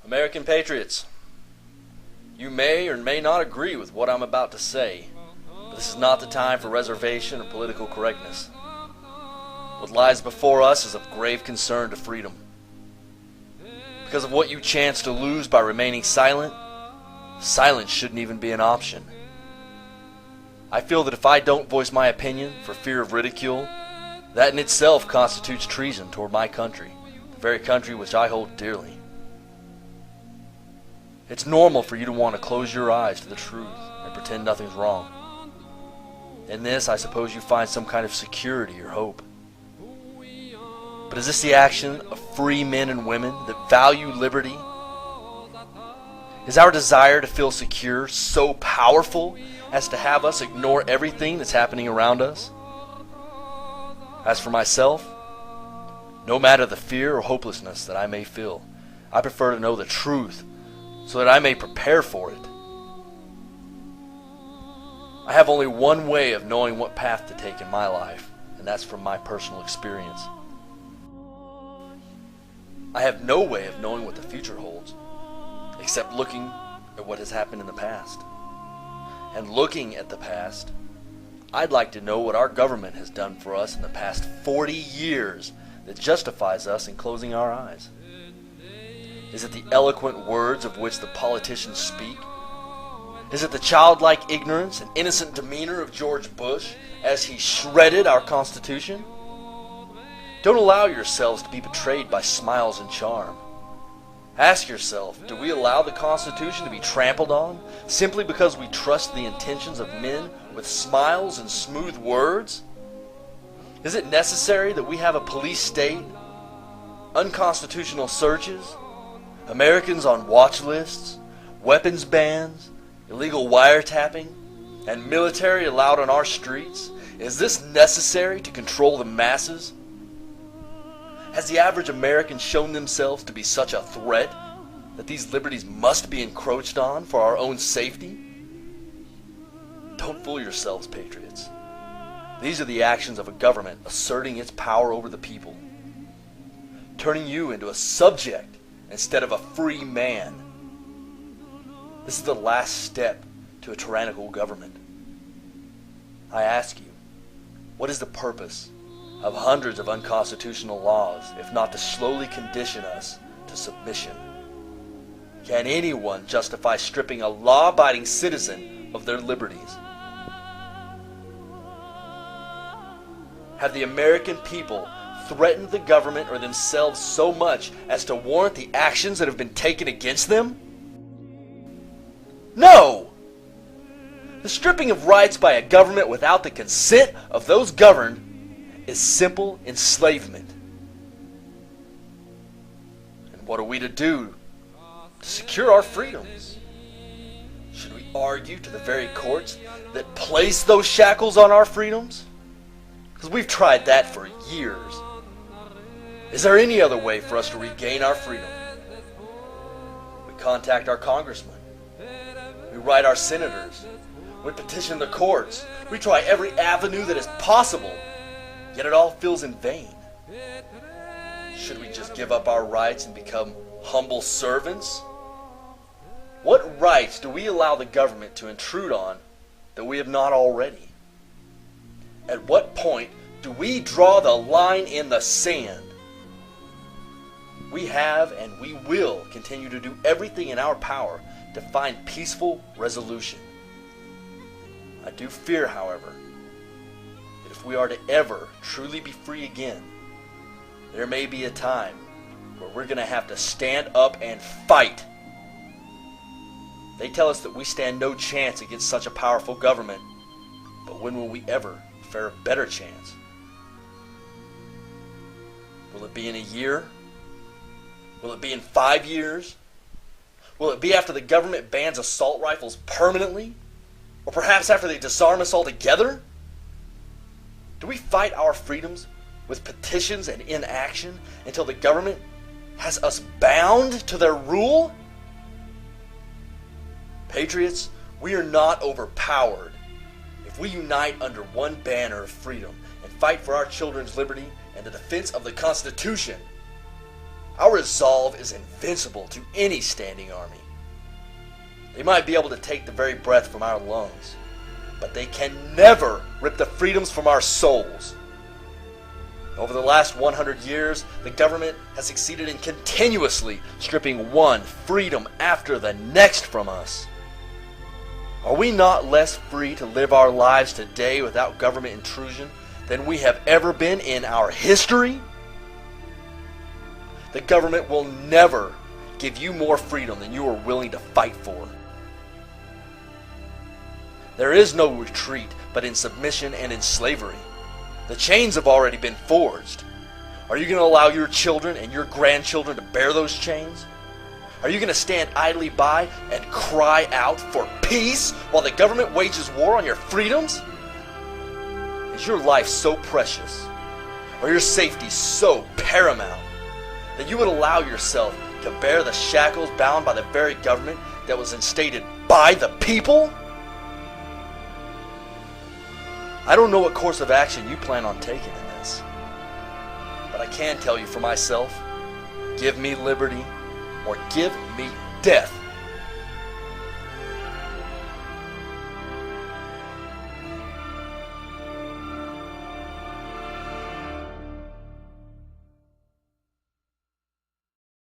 American patriots, you may or may not agree with what I'm about to say, but this is not the time for reservation or political correctness. What lies before us is of grave concern to freedom. Because of what you chance to lose by remaining silent, silence shouldn't even be an option. I feel that if I don't voice my opinion for fear of ridicule, that in itself constitutes treason toward my country, the very country which I hold dearly. It's normal for you to want to close your eyes to the truth and pretend nothing's wrong. In this, I suppose you find some kind of security or hope. But is this the action of free men and women that value liberty? Is our desire to feel secure so powerful as to have us ignore everything that's happening around us? As for myself, no matter the fear or hopelessness that I may feel, I prefer to know the truth so that I may prepare for it. I have only one way of knowing what path to take in my life, and that's from my personal experience. I have no way of knowing what the future holds, except looking at what has happened in the past. And looking at the past, I'd like to know what our government has done for us in the past 40 years that justifies us in closing our eyes. Is it the eloquent words of which the politicians speak? Is it the childlike ignorance and innocent demeanor of George Bush as he shredded our Constitution? Don't allow yourselves to be betrayed by smiles and charm. Ask yourself, do we allow the Constitution to be trampled on simply because we trust the intentions of men with smiles and smooth words? Is it necessary that we have a police state, unconstitutional searches, Americans on watch lists, weapons bans, illegal wiretapping, and military allowed on our streets? Is this necessary to control the masses? Has the average American shown themselves to be such a threat that these liberties must be encroached on for our own safety? Don't fool yourselves, patriots. These are the actions of a government asserting its power over the people, turning you into a subject instead of a free man. This is the last step to a tyrannical government. I ask you, what is the purpose of hundreds of unconstitutional laws if not to slowly condition us to submission? Can anyone justify stripping a law-abiding citizen of their liberties? Have the American people threatened the government or themselves so much as to warrant the actions that have been taken against them? No! The stripping of rights by a government without the consent of those governed is simple enslavement. And what are we to do to secure our freedoms? Should we argue to the very courts that place those shackles on our freedoms? Because we've tried that for years. Is there any other way for us to regain our freedom? We contact our congressmen. We write our senators. We petition the courts. We try every avenue that is possible. Yet it all feels in vain. Should we just give up our rights and become humble servants? What rights do we allow the government to intrude on that we have not already? At what point do we draw the line in the sand? We have and we will continue to do everything in our power to find peaceful resolution. I do fear, however, that if we are to ever truly be free again, there may be a time where we're going to have to stand up and fight. They tell us that we stand no chance against such a powerful government, but when will we ever fare a better chance? Will it be in a year? Will it be in 5 years? Will it be after the government bans assault rifles permanently? Or perhaps after they disarm us altogether? Do we fight our freedoms with petitions and inaction until the government has us bound to their rule? Patriots, we are not overpowered if we unite under one banner of freedom and fight for our children's liberty and the defense of the Constitution. Our resolve is invincible to any standing army. They might be able to take the very breath from our lungs, but they can never rip the freedoms from our souls. Over the last 100 years, the government has succeeded in continuously stripping one freedom after the next from us. Are we not less free to live our lives today without government intrusion than we have ever been in our history? The government will never give you more freedom than you are willing to fight for. There is no retreat but in submission and in slavery. The chains have already been forged. Are you going to allow your children and your grandchildren to bear those chains? Are you going to stand idly by and cry out for peace while the government wages war on your freedoms? Is your life so precious, or your safety so paramount, that you would allow yourself to bear the shackles bound by the very government that was instated by the people? I don't know what course of action you plan on taking in this, but I can tell you for myself, give me liberty or give me death.